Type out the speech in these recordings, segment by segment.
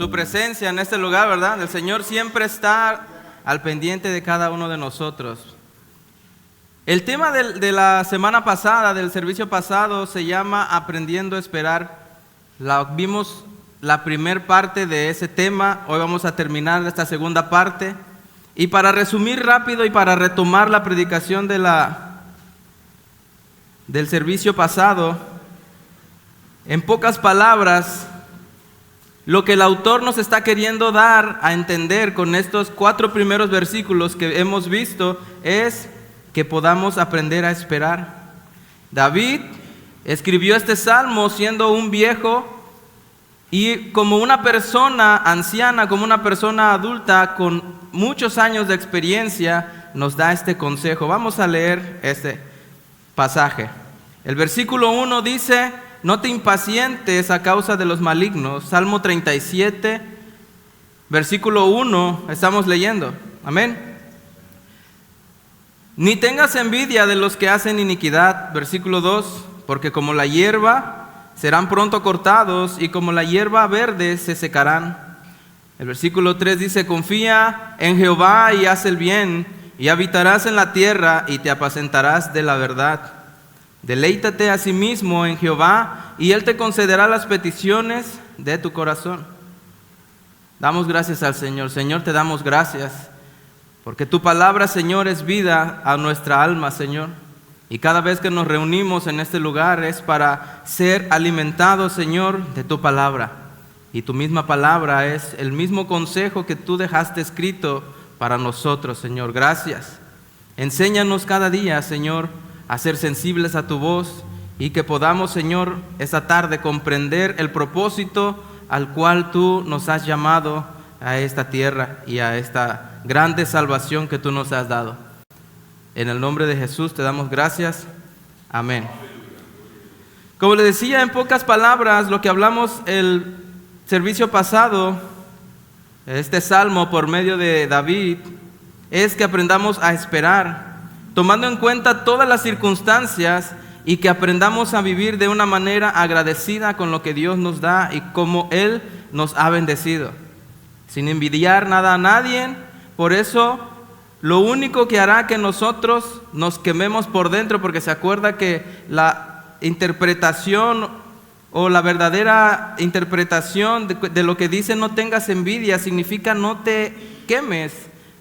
su presencia en este lugar, ¿verdad? El Señor siempre está al pendiente de cada uno de nosotros. El tema de la semana pasada, del servicio pasado, se llama Aprendiendo a Esperar. Vimos la primera parte de ese tema. Hoy vamos a terminar esta segunda parte. Y para resumir rápido y para retomar la predicación del servicio pasado, en pocas palabras, lo que el autor nos está queriendo dar a entender con estos 4 primeros versículos que hemos visto es que podamos aprender a esperar. David escribió este salmo siendo un viejo y como una persona anciana, como una persona adulta con muchos años de experiencia, nos da este consejo. Vamos a leer este pasaje. El versículo 1 dice: no te impacientes a causa de los malignos. Salmo 37, versículo 1, estamos leyendo. Amén. Ni tengas envidia de los que hacen iniquidad. Versículo 2, porque como la hierba serán pronto cortados y como la hierba verde se secarán. El versículo 3 dice: confía en Jehová y haz el bien, y habitarás en la tierra y te apacentarás de la verdad. Deleítate asimismo en Jehová y Él te concederá las peticiones de tu corazón. Damos gracias al Señor. Señor, te damos gracias porque tu palabra, Señor, es vida a nuestra alma, Señor. Y cada vez que nos reunimos en este lugar es para ser alimentados, Señor, de tu palabra. Y tu misma palabra es el mismo consejo que tú dejaste escrito para nosotros, Señor. Gracias. Enséñanos cada día, Señor, a ser sensibles a tu voz y que podamos, Señor, esta tarde comprender el propósito al cual tú nos has llamado a esta tierra y a esta grande salvación que tú nos has dado. En el nombre de Jesús te damos gracias. Amén. Como le decía, en pocas palabras, lo que hablamos el servicio pasado, este salmo por medio de David, es que aprendamos a esperar, tomando en cuenta todas las circunstancias y que aprendamos a vivir de una manera agradecida con lo que Dios nos da y como Él nos ha bendecido, sin envidiar nada a nadie. Por eso, lo único que hará que nosotros nos quememos por dentro, porque se acuerda que la interpretación o la verdadera interpretación de lo que dice no tengas envidia, significa no te quemes,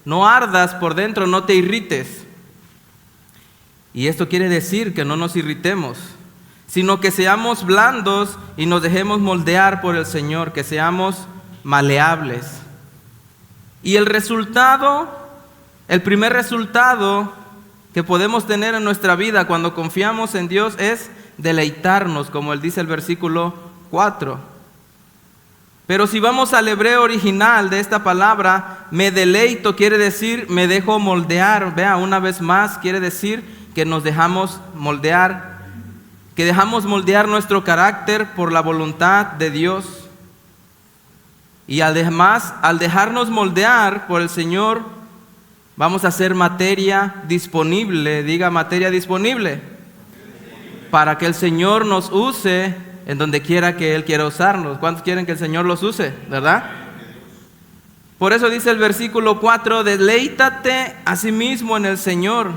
no ardas por dentro, no te irrites. Y esto quiere decir que no nos irritemos, sino que seamos blandos y nos dejemos moldear por el Señor, que seamos maleables. Y el primer resultado que podemos tener en nuestra vida cuando confiamos en Dios es deleitarnos, como él dice el versículo 4. Pero si vamos al hebreo original de esta palabra, me deleito quiere decir me dejo moldear. Vea, una vez más, quiere decir que nos dejamos moldear, que dejamos moldear nuestro carácter por la voluntad de Dios. Y además, al dejarnos moldear por el Señor, vamos a ser materia disponible, diga materia disponible, para que el Señor nos use en donde quiera que Él quiera usarnos. ¿Cuántos quieren que el Señor los use, verdad? Por eso dice el versículo 4, deleítate a sí mismo en el Señor.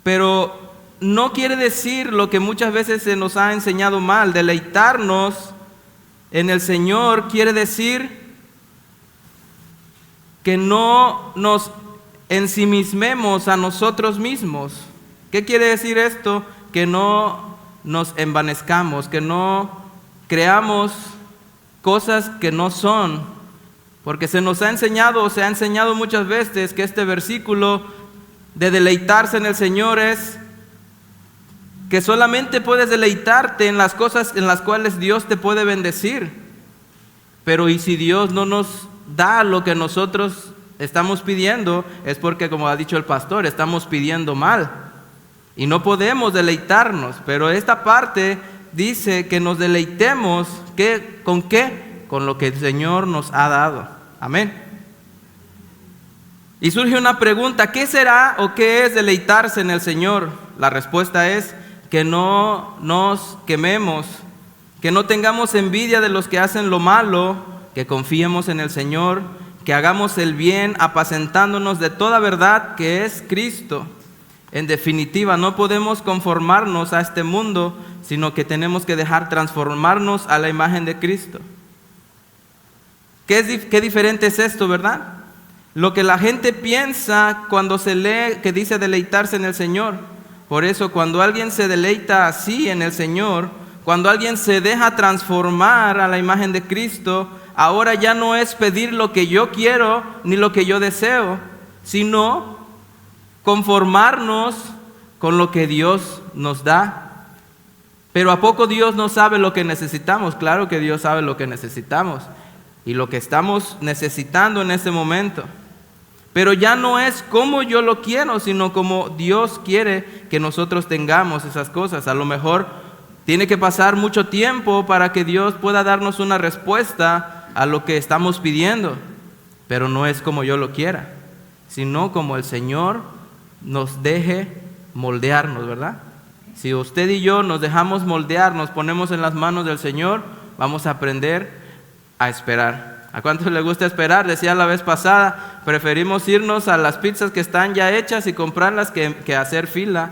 Pero no quiere decir lo que muchas veces se nos ha enseñado mal. Deleitarnos en el Señor quiere decir que no nos ensimismemos a nosotros mismos. ¿Qué quiere decir esto? Que no nos envanezcamos, que no creamos cosas que no son. Porque se nos ha enseñado, o se ha enseñado muchas veces que este versículo de deleitarse en el Señor es que solamente puedes deleitarte en las cosas en las cuales Dios te puede bendecir. Pero ¿y si Dios no nos da lo que nosotros estamos pidiendo? Es porque, como ha dicho el pastor, estamos pidiendo mal y no podemos deleitarnos. Pero esta parte dice que nos deleitemos, ¿con qué? Con lo que el Señor nos ha dado. Amén. Y surge una pregunta: ¿qué será o qué es deleitarse en el Señor? La respuesta es que no nos quememos que no tengamos envidia de los que hacen lo malo, que confiemos en el Señor, que hagamos el bien apacentándonos de toda verdad que es Cristo. En definitiva, no podemos conformarnos a este mundo, sino que tenemos que dejar transformarnos a la imagen de Cristo. ¿Qué diferente es esto, verdad? Lo que la gente piensa cuando se lee que dice deleitarse en el Señor. Por eso, cuando alguien se deleita así en el Señor, cuando alguien se deja transformar a la imagen de Cristo, ahora ya no es pedir lo que yo quiero ni lo que yo deseo, sino conformarnos con lo que Dios nos da. Pero ¿a poco Dios no sabe lo que necesitamos? Claro que Dios sabe lo que necesitamos y lo que estamos necesitando en este momento. Pero ya no es como yo lo quiero, sino como Dios quiere que nosotros tengamos esas cosas. A lo mejor tiene que pasar mucho tiempo para que Dios pueda darnos una respuesta a lo que estamos pidiendo, pero no es como yo lo quiera, sino como el Señor nos deje moldearnos, ¿verdad? Si usted y yo nos dejamos moldear, nos ponemos en las manos del Señor, vamos a aprender a esperar. ¿A cuántos les gusta esperar? Decía la vez pasada, preferimos irnos a las pizzas que están ya hechas y comprarlas que hacer fila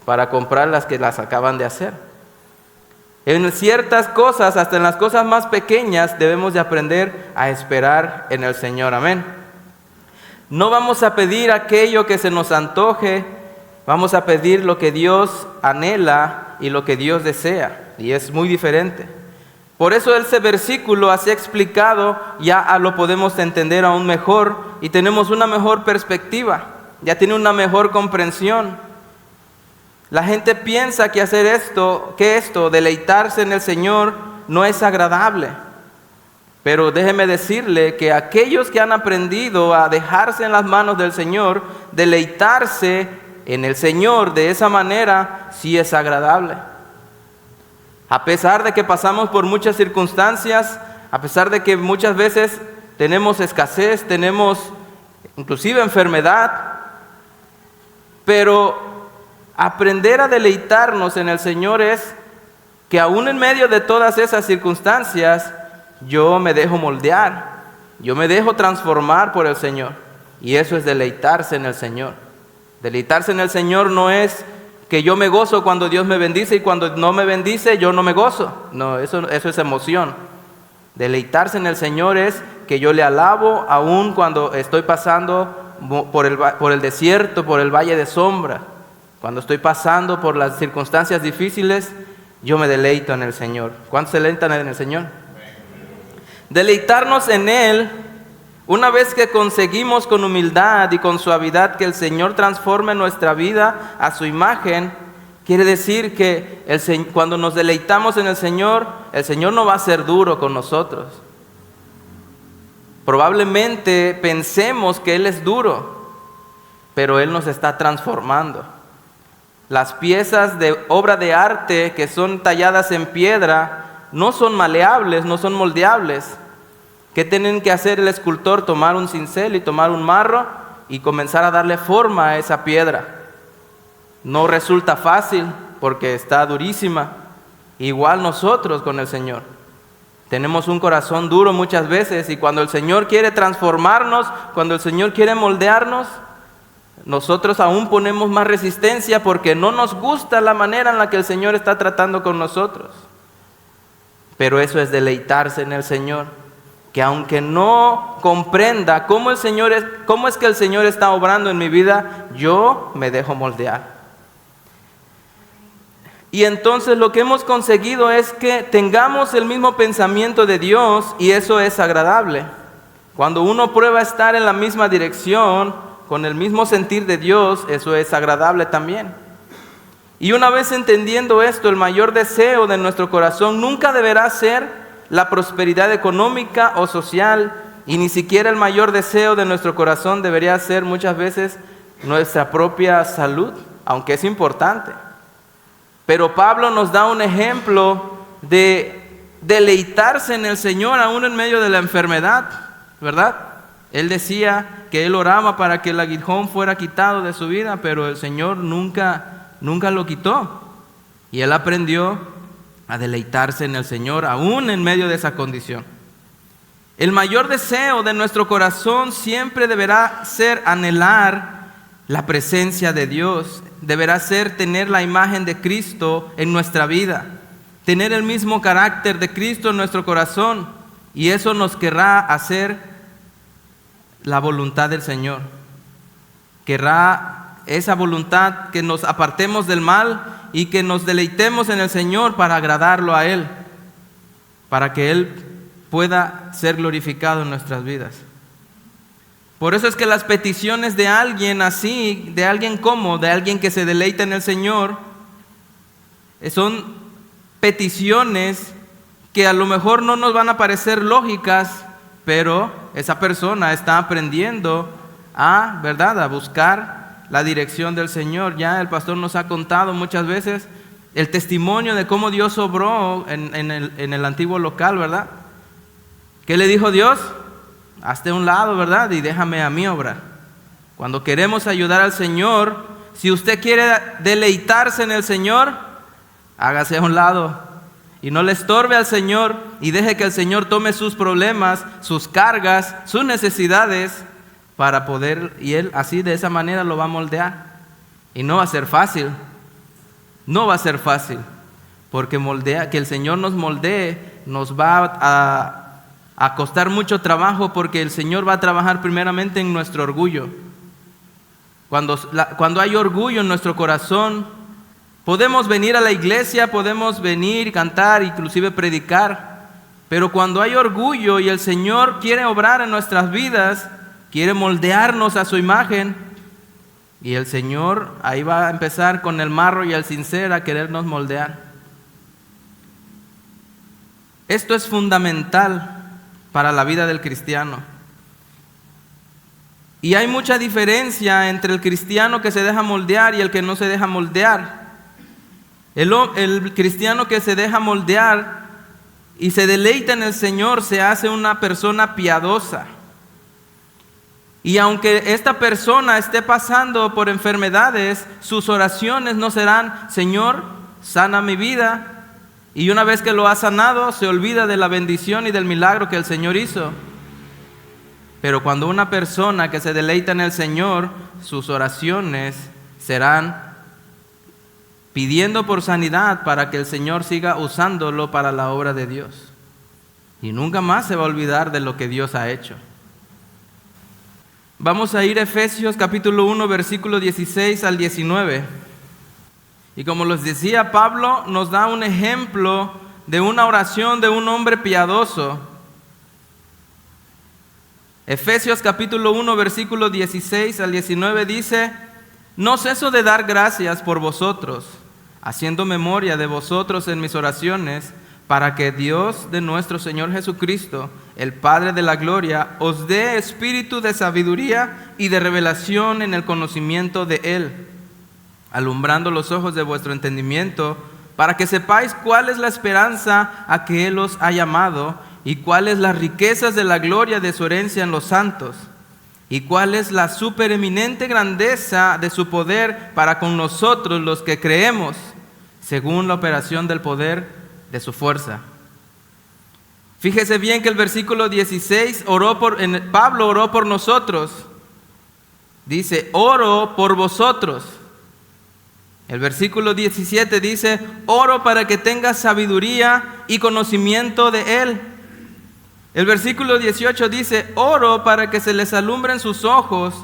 para comprar las que las acaban de hacer. En ciertas cosas, hasta en las cosas más pequeñas, debemos de aprender a esperar en el Señor. Amén. No vamos a pedir aquello que se nos antoje, vamos a pedir lo que Dios anhela y lo que Dios desea, y es muy diferente. Por eso ese versículo así explicado ya lo podemos entender aún mejor y tenemos una mejor perspectiva, ya tiene una mejor comprensión. La gente piensa que hacer esto, deleitarse en el Señor, no es agradable. Pero déjeme decirle que aquellos que han aprendido a dejarse en las manos del Señor, deleitarse en el Señor de esa manera, sí es agradable. A pesar de que pasamos por muchas circunstancias, a pesar de que muchas veces tenemos escasez, tenemos inclusive enfermedad, pero aprender a deleitarnos en el Señor es que aún en medio de todas esas circunstancias, yo me dejo moldear, yo me dejo transformar por el Señor. Y eso es deleitarse en el Señor. Deleitarse en el Señor no es que yo me gozo cuando Dios me bendice y cuando no me bendice yo no me gozo. No, eso es emoción. Deleitarse en el Señor es que yo le alabo aún cuando estoy pasando por el desierto, por el valle de sombra. Cuando estoy pasando por las circunstancias difíciles, yo me deleito en el Señor. ¿Cuántos se deleitan en el Señor? Deleitarnos en Él, una vez que conseguimos con humildad y con suavidad que el Señor transforme nuestra vida a su imagen, quiere decir que cuando nos deleitamos en el Señor no va a ser duro con nosotros. Probablemente pensemos que Él es duro, pero Él nos está transformando. Las piezas de obra de arte que son talladas en piedra no son maleables, no son moldeables. ¿Qué tienen que hacer el escultor? Tomar un cincel y tomar un marro y comenzar a darle forma a esa piedra. No resulta fácil porque está durísima. Igual nosotros con el Señor. Tenemos un corazón duro muchas veces y cuando el Señor quiere transformarnos, cuando el Señor quiere moldearnos, nosotros aún ponemos más resistencia porque no nos gusta la manera en la que el Señor está tratando con nosotros. Pero eso es deleitarse en el Señor, que aunque no comprenda cómo es que el Señor está obrando en mi vida, yo me dejo moldear. Y entonces lo que hemos conseguido es que tengamos el mismo pensamiento de Dios y eso es agradable. Cuando uno prueba estar en la misma dirección, con el mismo sentir de Dios, eso es agradable también. Y una vez entendiendo esto, el mayor deseo de nuestro corazón nunca deberá ser la prosperidad económica o social, y ni siquiera el mayor deseo de nuestro corazón debería ser muchas veces nuestra propia salud, aunque es importante. Pero Pablo nos da un ejemplo de deleitarse en el Señor aún en medio de la enfermedad, ¿verdad? Él decía que él oraba para que el aguijón fuera quitado de su vida, pero el Señor nunca lo quitó. Y él aprendió a deleitarse en el Señor, aún en medio de esa condición. El mayor deseo de nuestro corazón siempre deberá ser anhelar la presencia de Dios, deberá ser tener la imagen de Cristo en nuestra vida, tener el mismo carácter de Cristo en nuestro corazón, y eso nos querrá hacer la voluntad del Señor. Querrá esa voluntad que nos apartemos del mal y que nos deleitemos en el Señor para agradarlo a Él, para que Él pueda ser glorificado en nuestras vidas. Por eso es que las peticiones de alguien así, de alguien que se deleita en el Señor, son peticiones que a lo mejor no nos van a parecer lógicas, pero esa persona está aprendiendo a buscar la dirección del Señor. Ya el pastor nos ha contado muchas veces el testimonio de cómo Dios obró en el antiguo local, ¿verdad? ¿Qué le dijo Dios? Hazte a un lado, ¿verdad? Y déjame a mí obrar. Cuando queremos ayudar al Señor, si usted quiere deleitarse en el Señor, hágase a un lado y no le estorbe al Señor, y deje que el Señor tome sus problemas, sus cargas, sus necesidades para poder, y Él así de esa manera lo va a moldear. Y no va a ser fácil, no va a ser fácil, porque que el Señor nos moldee nos va a costar mucho trabajo, porque el Señor va a trabajar primeramente en nuestro orgullo. Cuando hay orgullo en nuestro corazón, podemos venir a la iglesia, podemos venir y cantar, inclusive predicar, pero cuando hay orgullo y el Señor quiere obrar en nuestras vidas, quiere moldearnos a su imagen, y el Señor ahí va a empezar con el marro y el cincel a querernos moldear. Esto es fundamental para la vida del cristiano. Y hay mucha diferencia entre el cristiano que se deja moldear y el que no se deja moldear. El cristiano que se deja moldear y se deleita en el Señor se hace una persona piadosa. Y aunque esta persona esté pasando por enfermedades, sus oraciones no serán: Señor, sana mi vida. Y una vez que lo ha sanado, se olvida de la bendición y del milagro que el Señor hizo. Pero cuando una persona que se deleita en el Señor, sus oraciones serán pidiendo por sanidad para que el Señor siga usándolo para la obra de Dios. Y nunca más se va a olvidar de lo que Dios ha hecho. Vamos a ir a Efesios capítulo 1, versículo 16 al 19. Y como les decía, Pablo nos da un ejemplo de una oración de un hombre piadoso. Efesios capítulo 1, versículo 16 al 19 dice: no ceso de dar gracias por vosotros, haciendo memoria de vosotros en mis oraciones, para que Dios de nuestro Señor Jesucristo, el Padre de la gloria, os dé espíritu de sabiduría y de revelación en el conocimiento de Él, alumbrando los ojos de vuestro entendimiento, para que sepáis cuál es la esperanza a que Él os ha llamado, y cuáles las riquezas de la gloria de su herencia en los santos, y cuál es la supereminente grandeza de su poder para con nosotros los que creemos, según la operación del poder de su fuerza. Fíjese bien que el versículo 16, Pablo oró por nosotros. Dice: oro por vosotros. El versículo 17 dice: oro para que tengas sabiduría y conocimiento de Él. El versículo 18 dice: oro para que se les alumbren sus ojos,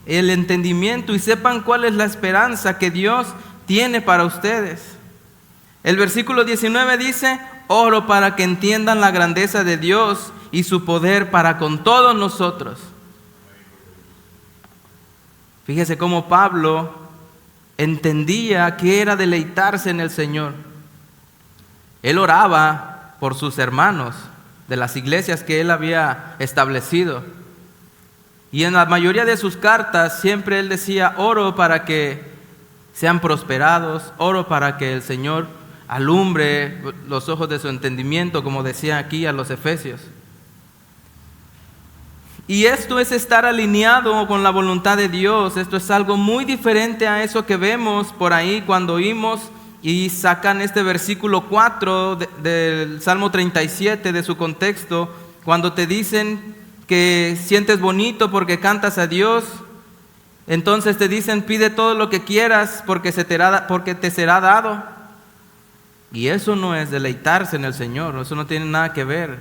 el entendimiento, y sepan cuál es la esperanza que Dios tiene para ustedes. El versículo 19 dice: oro para que entiendan la grandeza de Dios y su poder para con todos nosotros. Fíjese cómo Pablo entendía que era deleitarse en el Señor. Él oraba por sus hermanos de las iglesias que él había establecido. Y en la mayoría de sus cartas siempre él decía: oro para que sean prosperados, oro para que el Señor alumbre los ojos de su entendimiento, como decía aquí a los Efesios. Y esto es estar alineado con la voluntad de Dios. Esto es algo muy diferente a eso que vemos por ahí cuando oímos y sacan este versículo 4 del Salmo 37 de su contexto, cuando te dicen que sientes bonito porque cantas a Dios. Entonces te dicen, pide todo lo que quieras porque te será dado. Y eso no es deleitarse en el Señor, eso no tiene nada que ver.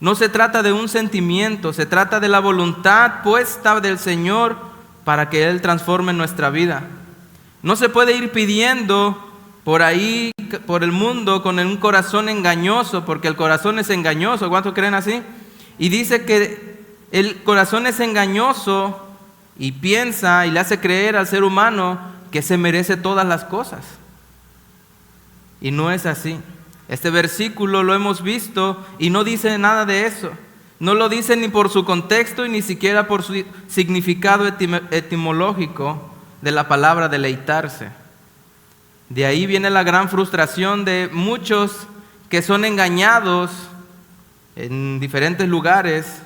No se trata de un sentimiento, se trata de la voluntad puesta del Señor para que Él transforme nuestra vida. No se puede ir pidiendo por ahí, por el mundo, con un corazón engañoso, porque el corazón es engañoso. ¿Cuántos creen así? Y dice que el corazón es engañoso y piensa y le hace creer al ser humano que se merece todas las cosas. Y no es así. Este versículo lo hemos visto y no dice nada de eso. No lo dice ni por su contexto y ni siquiera por su significado etimológico de la palabra deleitarse. De ahí viene la gran frustración de muchos que son engañados en diferentes lugares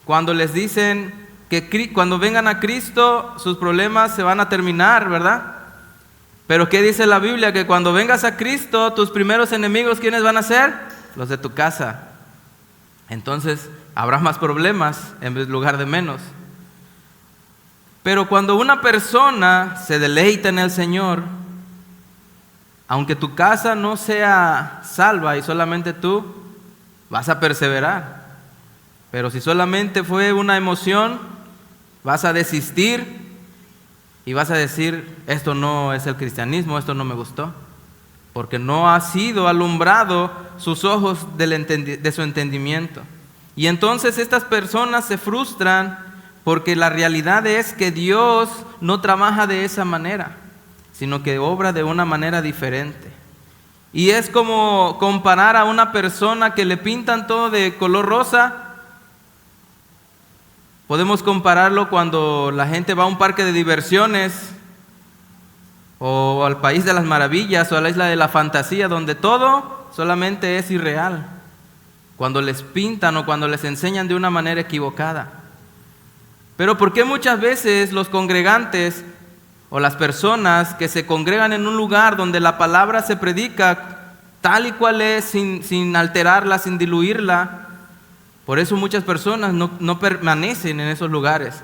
cuando les dicen que cuando vengan a Cristo sus problemas se van a terminar, ¿verdad? Pero ¿qué dice la Biblia? Que cuando vengas a Cristo, tus primeros enemigos, ¿quiénes van a ser? Los de tu casa. Entonces, habrá más problemas en lugar de menos. Pero cuando una persona se deleita en el Señor, aunque tu casa no sea salva y solamente tú, vas a perseverar. Pero si solamente fue una emoción, vas a desistir y vas a decir, esto no es el cristianismo, esto no me gustó, porque no ha sido alumbrado sus ojos de su entendimiento. Y entonces estas personas se frustran porque la realidad es que Dios no trabaja de esa manera, sino que obra de una manera diferente. Y es como comparar a una persona que le pintan todo de color rosa. Podemos compararlo cuando la gente va a un parque de diversiones o al País de las Maravillas o a la Isla de la Fantasía, donde todo solamente es irreal, cuando les pintan o cuando les enseñan de una manera equivocada. Pero ¿por qué muchas veces los congregantes o las personas que se congregan en un lugar donde la palabra se predica tal y cual es, sin alterarla, sin diluirla? Por eso muchas personas no permanecen en esos lugares,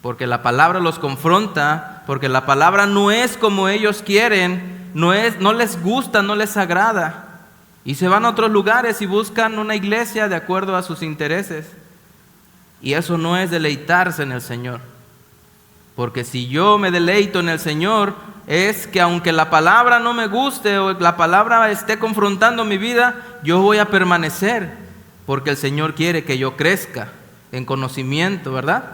porque la palabra los confronta, porque la palabra no es como ellos quieren, no les gusta, no les agrada, y se van a otros lugares y buscan una iglesia de acuerdo a sus intereses. Y eso no es deleitarse en el Señor, porque si yo me deleito en el Señor, es que aunque la palabra no me guste o la palabra esté confrontando mi vida, yo voy a permanecer. Porque el Señor quiere que yo crezca en conocimiento, ¿verdad?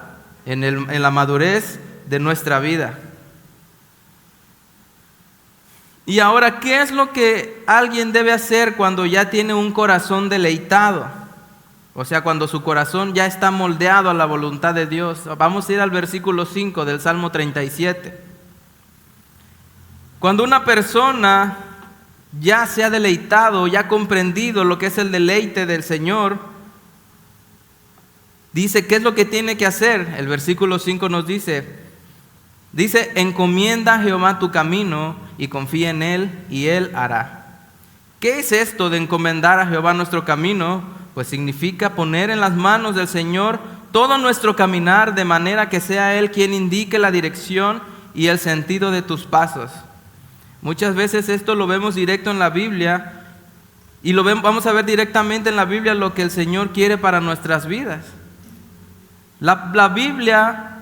En la madurez de nuestra vida. Y ahora, ¿qué es lo que alguien debe hacer cuando ya tiene un corazón deleitado? O sea, cuando su corazón ya está moldeado a la voluntad de Dios. Vamos a ir al versículo 5 del Salmo 37. Cuando una persona ya se ha deleitado, ya ha comprendido lo que es el deleite del Señor, dice, ¿qué es lo que tiene que hacer? El versículo 5 nos dice, encomienda a Jehová tu camino y confía en Él y Él hará. ¿Qué es esto de encomendar a Jehová nuestro camino? Pues significa poner en las manos del Señor todo nuestro caminar, de manera que sea Él quien indique la dirección y el sentido de tus pasos. Muchas veces esto lo vemos directo en la Biblia y vamos a ver directamente en la Biblia lo que el Señor quiere para nuestras vidas. La Biblia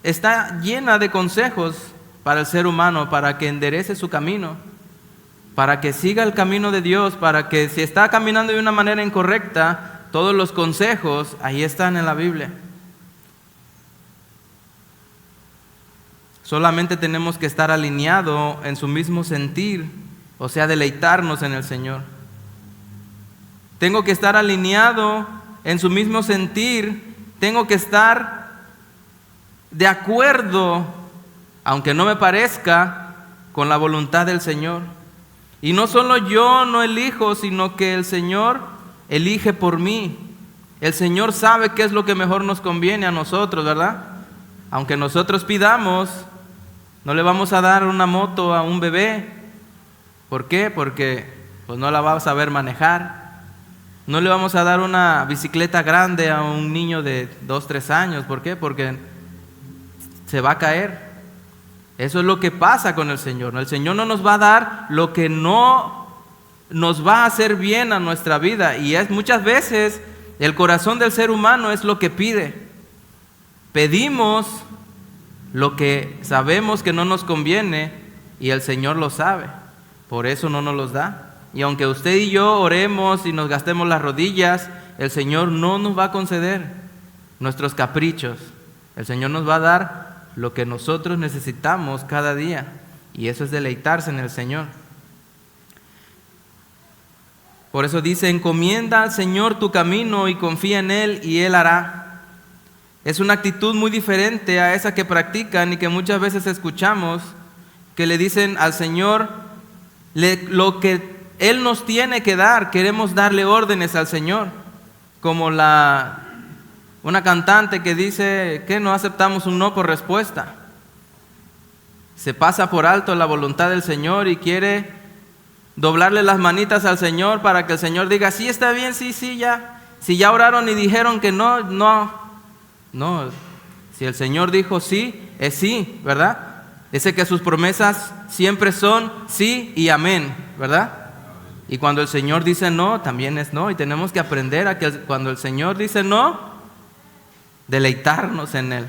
está llena de consejos para el ser humano, para que enderece su camino, para que siga el camino de Dios, para que si está caminando de una manera incorrecta, todos los consejos ahí están en la Biblia. Solamente tenemos que estar alineados en su mismo sentir, o sea, deleitarnos en el Señor. Tengo que estar alineado en su mismo sentir, tengo que estar de acuerdo, aunque no me parezca, con la voluntad del Señor. Y no solo yo no elijo, sino que el Señor elige por mí. El Señor sabe qué es lo que mejor nos conviene a nosotros, ¿verdad? Aunque nosotros pidamos, no le vamos a dar una moto a un bebé, ¿Por qué? Porque pues no la va a saber manejar. No le vamos a dar una bicicleta grande a un niño de 2, 3 años. ¿Por qué? Porque se va a caer. Eso es lo que pasa con el Señor. El Señor no nos va a dar lo que no nos va a hacer bien a nuestra vida. Y es muchas veces el corazón del ser humano es lo que pide. Pedimos lo que sabemos que no nos conviene y el Señor lo sabe. Por eso no nos los da. Y aunque usted y yo oremos y nos gastemos las rodillas, el Señor no nos va a conceder nuestros caprichos. El Señor nos va a dar lo que nosotros necesitamos cada día. Y eso es deleitarse en el Señor. Por eso dice, encomienda al Señor tu camino y confía en Él y Él hará. Es una actitud muy diferente a esa que practican y que muchas veces escuchamos, que le dicen al Señor lo que Él nos tiene que dar. Queremos darle órdenes al Señor, como una cantante que dice que no aceptamos un no por respuesta. Se pasa por alto la voluntad del Señor y quiere doblarle las manitas al Señor para que el Señor diga, sí, está bien, sí, ya. Si ya oraron y dijeron que no. No, si el Señor dijo sí, es sí, ¿verdad? Dice que sus promesas siempre son sí y amén, ¿verdad? Y cuando el Señor dice no, también es no. Y tenemos que aprender a que cuando el Señor dice no, deleitarnos en Él.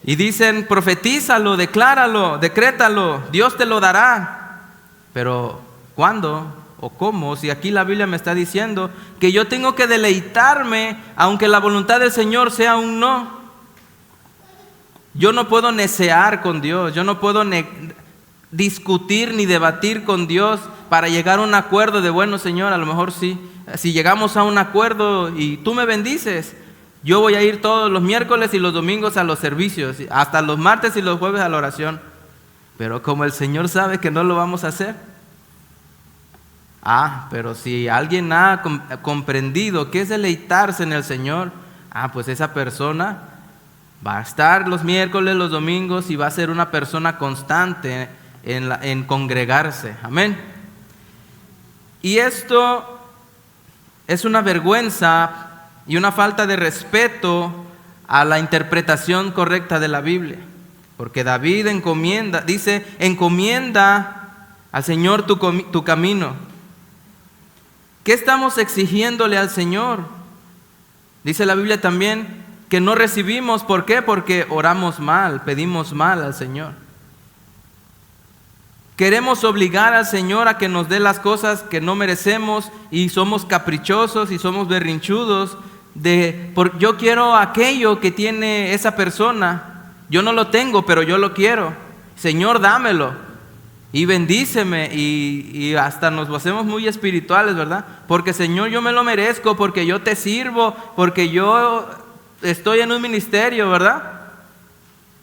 Y dicen, profetízalo, decláralo, decrétalo, Dios te lo dará. Pero, ¿cuándo o cómo? Si aquí la Biblia me está diciendo que yo tengo que deleitarme, aunque la voluntad del Señor sea un no. Yo no puedo necear con Dios, yo no puedo discutir ni debatir con Dios para llegar a un acuerdo de, bueno, Señor, a lo mejor sí, si llegamos a un acuerdo y tú me bendices, yo voy a ir todos los miércoles y los domingos a los servicios, hasta los martes y los jueves a la oración. Pero como el Señor sabe que no lo vamos a hacer. Pero si alguien ha comprendido qué es deleitarse en el Señor, pues esa persona va a estar los miércoles, los domingos y va a ser una persona constante en congregarse. Amén. Y esto es una vergüenza y una falta de respeto a la interpretación correcta de la Biblia. Porque David dice, encomienda al Señor tu camino. ¿Qué estamos exigiéndole al Señor? Dice la Biblia también que no recibimos. ¿Por qué? Porque oramos mal, pedimos mal al Señor. Queremos obligar al Señor a que nos dé las cosas que no merecemos y somos caprichosos y somos berrinchudos. Yo quiero aquello que tiene esa persona. Yo no lo tengo, pero yo lo quiero. Señor, dámelo. Y bendíceme, y hasta nos hacemos muy espirituales, ¿verdad? Porque Señor, yo me lo merezco, porque yo te sirvo, porque yo estoy en un ministerio, ¿verdad?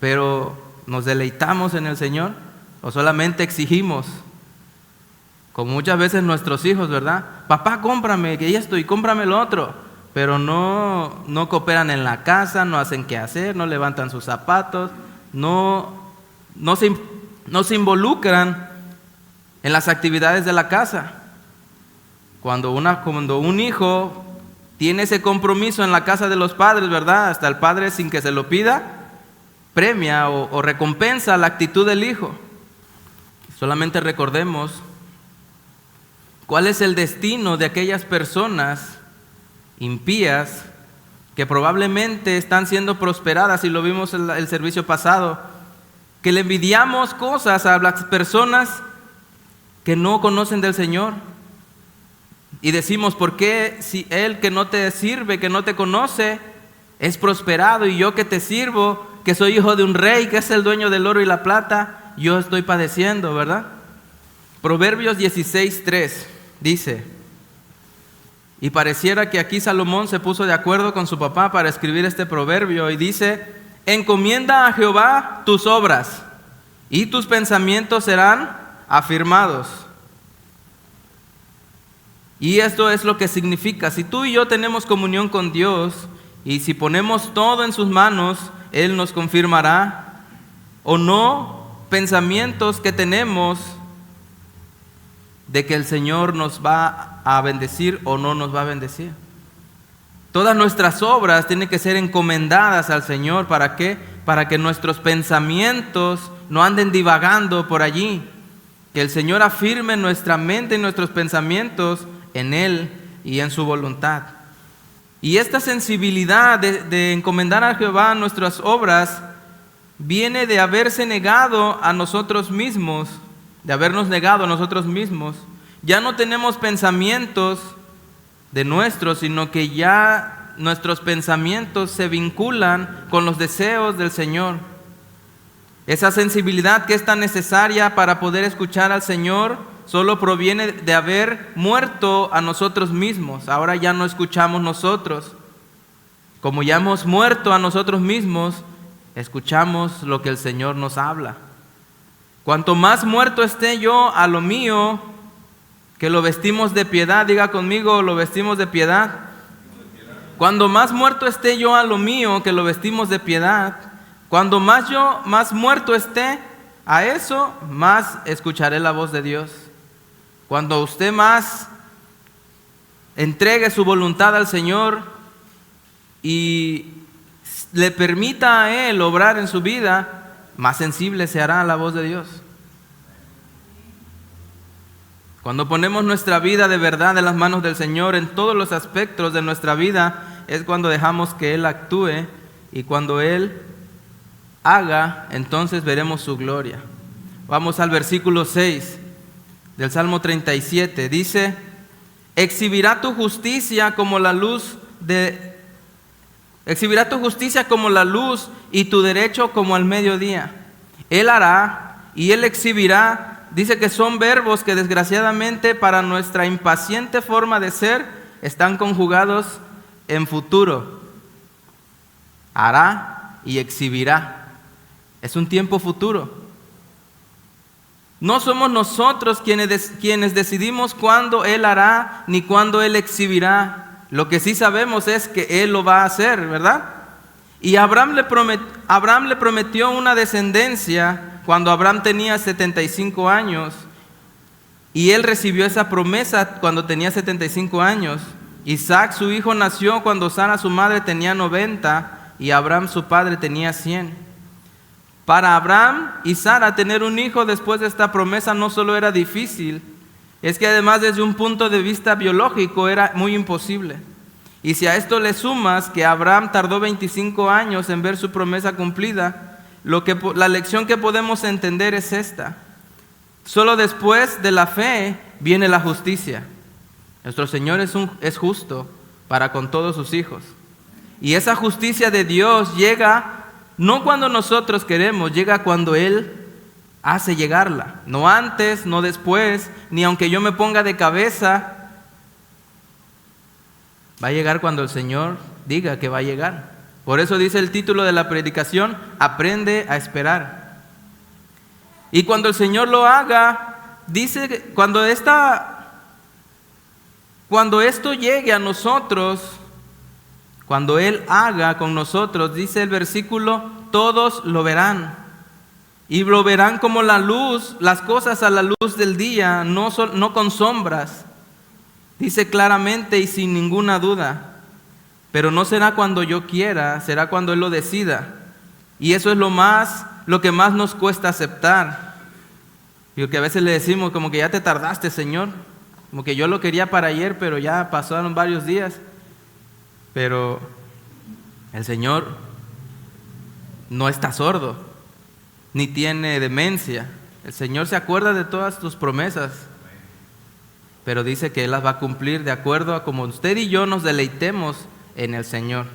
Pero ¿nos deleitamos en el Señor? ¿O solamente exigimos? Como muchas veces nuestros hijos, ¿verdad? Papá, cómprame que esto y cómprame lo otro. Pero no cooperan en la casa, no hacen qué hacer, no levantan sus zapatos, no se involucran en las actividades de la casa. Cuando un hijo tiene ese compromiso en la casa de los padres, ¿verdad? Hasta el padre, sin que se lo pida, premia o recompensa la actitud del hijo. Solamente recordemos cuál es el destino de aquellas personas impías que probablemente están siendo prosperadas, y lo vimos en el servicio pasado, que le envidiamos cosas a las personas que no conocen del Señor. Y decimos, ¿por qué si Él que no te sirve, que no te conoce, es prosperado, y yo que te sirvo, que soy hijo de un rey, que es el dueño del oro y la plata, yo estoy padeciendo, ¿verdad? Proverbios 16:3 dice, y pareciera que aquí Salomón se puso de acuerdo con su papá para escribir este proverbio, y dice, encomienda a Jehová tus obras, y tus pensamientos serán afirmados. Y esto es lo que significa, si tú y yo tenemos comunión con Dios, y si ponemos todo en sus manos, Él nos confirmará o no pensamientos que tenemos de que el Señor nos va a bendecir o no nos va a bendecir. Todas nuestras obras tienen que ser encomendadas al Señor. ¿Para qué? Para que nuestros pensamientos no anden divagando por allí. Que el Señor afirme nuestra mente y nuestros pensamientos en Él y en su voluntad. Y esta sensibilidad de encomendar a Jehová nuestras obras viene de haberse negado a nosotros mismos, de habernos negado a nosotros mismos. Ya no tenemos pensamientos de nuestros, sino que ya nuestros pensamientos se vinculan con los deseos del Señor. Esa sensibilidad que es tan necesaria para poder escuchar al Señor solo proviene de haber muerto a nosotros mismos. Ahora ya no escuchamos nosotros. Como ya hemos muerto a nosotros mismos, escuchamos lo que el Señor nos habla. Cuanto más muerto esté yo a lo mío, que lo vestimos de piedad. Diga conmigo, lo vestimos de piedad. Cuando más muerto esté yo a lo mío, que lo vestimos de piedad. Cuando más muerto esté a eso, más escucharé la voz de Dios. Cuando usted más entregue su voluntad al Señor y le permita a Él obrar en su vida, más sensible se hará a la voz de Dios. Cuando ponemos nuestra vida de verdad en las manos del Señor en todos los aspectos de nuestra vida, es cuando dejamos que Él actúe, y cuando Él haga, entonces veremos su gloria. Vamos al versículo 6 del Salmo 37. Dice: exhibirá tu justicia como la luz y tu derecho como al mediodía. Él hará y Él exhibirá. Dice que son verbos que desgraciadamente para nuestra impaciente forma de ser están conjugados en futuro. Hará y exhibirá. Es un tiempo futuro. No somos nosotros quienes decidimos cuándo Él hará ni cuándo Él exhibirá. Lo que sí sabemos es que Él lo va a hacer, ¿verdad? Y Abraham le prometió una descendencia cuando Abraham tenía 75 años. Y él recibió esa promesa cuando tenía 75 años. Isaac, su hijo, nació cuando Sara, su madre, tenía 90 y Abraham, su padre, tenía 100. Para Abraham y Sara tener un hijo después de esta promesa no solo era difícil, es que además desde un punto de vista biológico era muy imposible. Y si a esto le sumas que Abraham tardó 25 años en ver su promesa cumplida, la lección que podemos entender es esta: solo después de la fe viene la justicia. Nuestro Señor es justo para con todos sus hijos. Y esa justicia de Dios llega no cuando nosotros queremos, llega cuando Él hace llegarla. No antes, no después, ni aunque yo me ponga de cabeza. Va a llegar cuando el Señor diga que va a llegar. Por eso dice el título de la predicación: aprende a esperar. Y cuando el Señor lo haga, dice que cuando esto llegue a nosotros, cuando Él haga con nosotros, dice el versículo, todos lo verán. Y lo verán como la luz, las cosas a la luz del día, no con sombras. Dice claramente y sin ninguna duda. Pero no será cuando yo quiera, será cuando Él lo decida. Y eso es lo que más nos cuesta aceptar. Y que a veces le decimos como que ya te tardaste, Señor. Como que yo lo quería para ayer, pero ya pasaron varios días. Pero el Señor no está sordo, ni tiene demencia. El Señor se acuerda de todas tus promesas, pero dice que Él las va a cumplir de acuerdo a como usted y yo nos deleitemos en el Señor.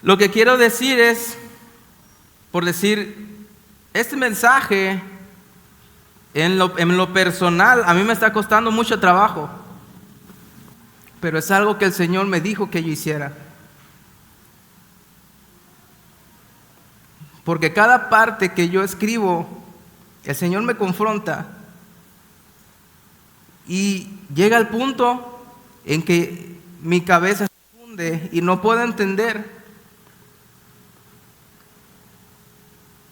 Lo que quiero decir es, por decir, este mensaje en lo personal a mí me está costando mucho trabajo, pero es algo que el Señor me dijo que yo hiciera. Porque cada parte que yo escribo, el Señor me confronta y llega al punto en que mi cabeza se funde y no puedo entender.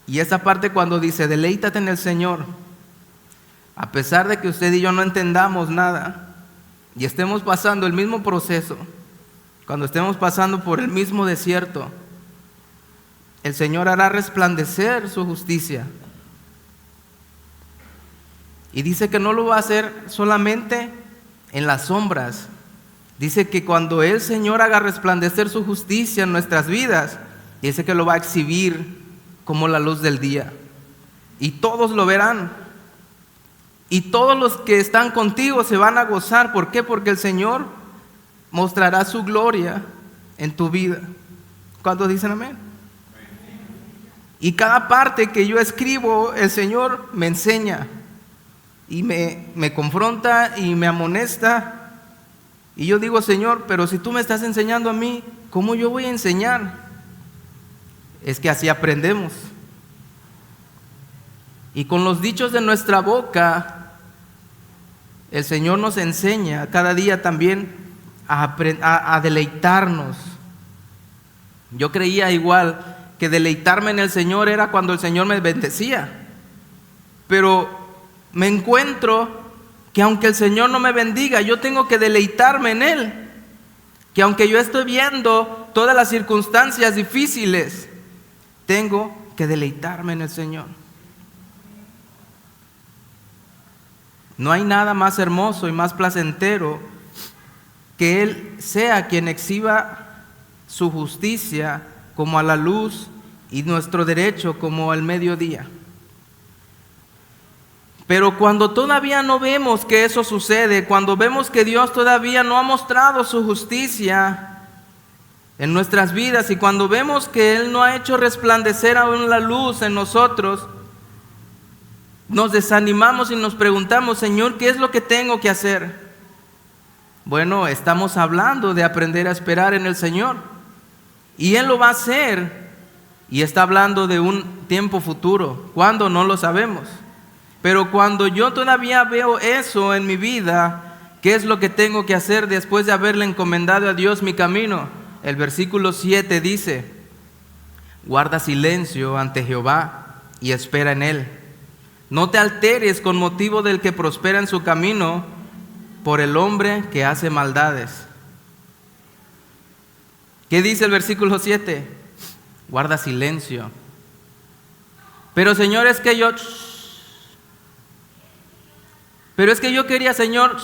Y esa parte cuando dice, deleítate en el Señor, a pesar de que usted y yo no entendamos nada y estemos pasando el mismo proceso, cuando estemos pasando por el mismo desierto, el Señor hará resplandecer su justicia. Y dice que no lo va a hacer solamente en las sombras. Dice que cuando el Señor haga resplandecer su justicia en nuestras vidas, dice que lo va a exhibir como la luz del día. Y todos lo verán. Y todos los que están contigo se van a gozar. ¿Por qué? Porque el Señor mostrará su gloria en tu vida. ¿Cuántos dicen amén? Y cada parte que yo escribo, el Señor me enseña. Y me confronta y me amonesta. Y yo digo, Señor, pero si tú me estás enseñando a mí, ¿cómo yo voy a enseñar? Es que así aprendemos. Y con los dichos de nuestra boca, el Señor nos enseña cada día también a deleitarnos. Yo creía igual que deleitarme en el Señor era cuando el Señor me bendecía. Pero me encuentro que aunque el Señor no me bendiga, yo tengo que deleitarme en Él. Que aunque yo estoy viendo todas las circunstancias difíciles, tengo que deleitarme en el Señor. No hay nada más hermoso y más placentero que Él sea quien exhiba su justicia como a la luz y nuestro derecho como al mediodía. Pero cuando todavía no vemos que eso sucede, cuando vemos que Dios todavía no ha mostrado su justicia en nuestras vidas y cuando vemos que Él no ha hecho resplandecer aún la luz en nosotros, nos desanimamos y nos preguntamos, Señor, ¿qué es lo que tengo que hacer? Bueno, estamos hablando de aprender a esperar en el Señor y Él lo va a hacer y está hablando de un tiempo futuro. ¿Cuándo? No lo sabemos. Pero cuando yo todavía veo eso en mi vida, ¿qué es lo que tengo que hacer después de haberle encomendado a Dios mi camino? El versículo 7 dice, guarda silencio ante Jehová y espera en Él. No te alteres con motivo del que prospera en su camino, por el hombre que hace maldades. ¿Qué dice el versículo 7? Guarda silencio. Pero Señor, es que yo quería, Señor,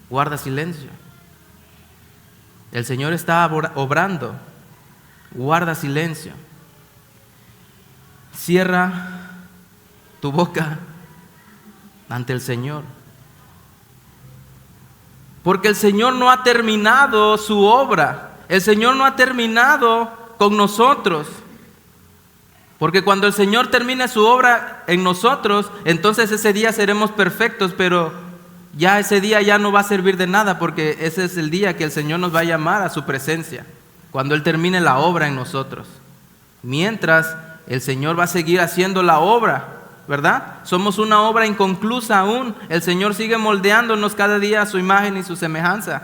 guarda silencio. El Señor está obrando, guarda silencio. Cierra tu boca ante el Señor. Porque el Señor no ha terminado su obra. El Señor no ha terminado con nosotros. Porque cuando el Señor termine su obra en nosotros, entonces ese día seremos perfectos, pero ya ese día ya no va a servir de nada, porque ese es el día que el Señor nos va a llamar a su presencia, cuando Él termine la obra en nosotros. Mientras, el Señor va a seguir haciendo la obra, ¿verdad? Somos una obra inconclusa aún. El Señor sigue moldeándonos cada día a su imagen y su semejanza.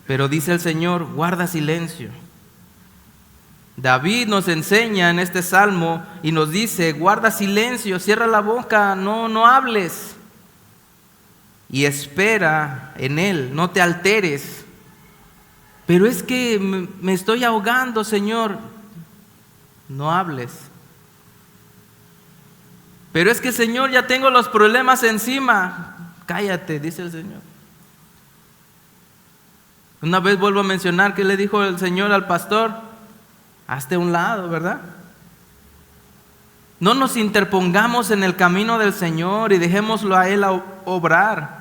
Pero dice el Señor, guarda silencio. David nos enseña en este salmo y nos dice, guarda silencio, cierra la boca, no hables. Y espera en Él, no te alteres. Pero es que me estoy ahogando, Señor. No hables. Pero es que, Señor, ya tengo los problemas encima. Cállate, dice el Señor. Una vez vuelvo a mencionar que le dijo el Señor al pastor, hazte a un lado, ¿verdad? No nos interpongamos en el camino del Señor y dejémoslo a Él obrar.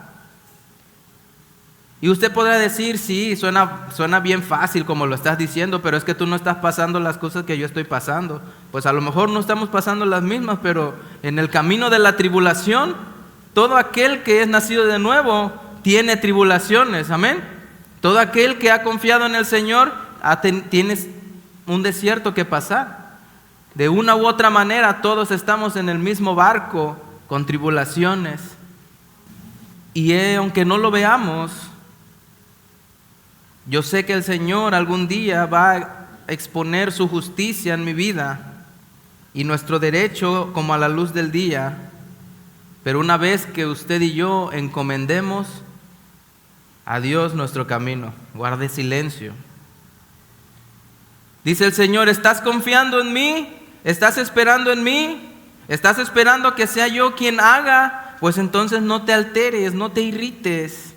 Y usted podrá decir, sí, suena bien fácil como lo estás diciendo, pero es que tú no estás pasando las cosas que yo estoy pasando. Pues a lo mejor no estamos pasando las mismas, pero en el camino de la tribulación, todo aquel que es nacido de nuevo tiene tribulaciones, amén. Todo aquel que ha confiado en el Señor tiene un desierto que pasar. De una u otra manera todos estamos en el mismo barco con tribulaciones. Y aunque no lo veamos, yo sé que el Señor algún día va exponer su justicia en mi vida y nuestro derecho como a la luz del día. Pero una vez que usted y yo encomendemos a Dios nuestro camino, guarde silencio. Dice el Señor: ¿estás confiando en mí? ¿Estás esperando en mí? ¿Estás esperando que sea yo quien haga? Pues entonces no te alteres, no te irrites,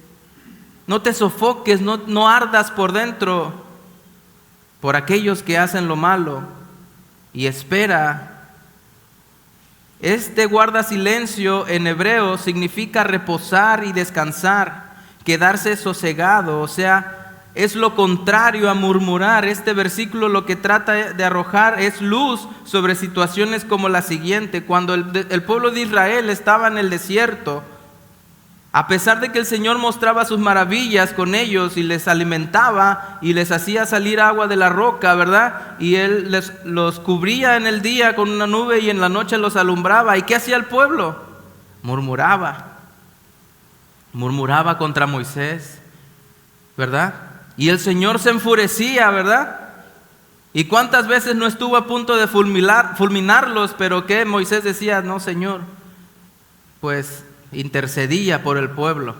no te sofoques, no ardas por dentro por aquellos que hacen lo malo, y espera. Este guarda silencio en hebreo significa reposar y descansar, quedarse sosegado, o sea, es lo contrario a murmurar. Este versículo lo que trata de arrojar es luz sobre situaciones como la siguiente. Cuando el pueblo de Israel estaba en el desierto, a pesar de que el Señor mostraba sus maravillas con ellos y les alimentaba y les hacía salir agua de la roca, ¿verdad? Y Él los cubría en el día con una nube y en la noche los alumbraba. ¿Y qué hacía el pueblo? Murmuraba contra Moisés, ¿verdad? Y el Señor se enfurecía, ¿verdad? ¿Y cuántas veces no estuvo a punto de fulminarlos? Pero ¿qué? Moisés decía: no, Señor, pues intercedía por el pueblo.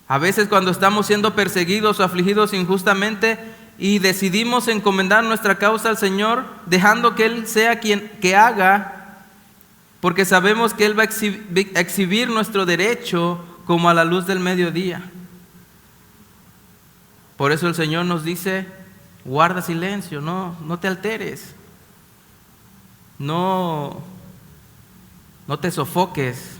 A veces cuando estamos siendo perseguidos o afligidos injustamente y decidimos encomendar nuestra causa al Señor, dejando que Él sea quien que haga, porque sabemos que Él va a exhibir nuestro derecho como a la luz del mediodía. Por eso el Señor nos dice: guarda silencio, no te alteres, no te sofoques,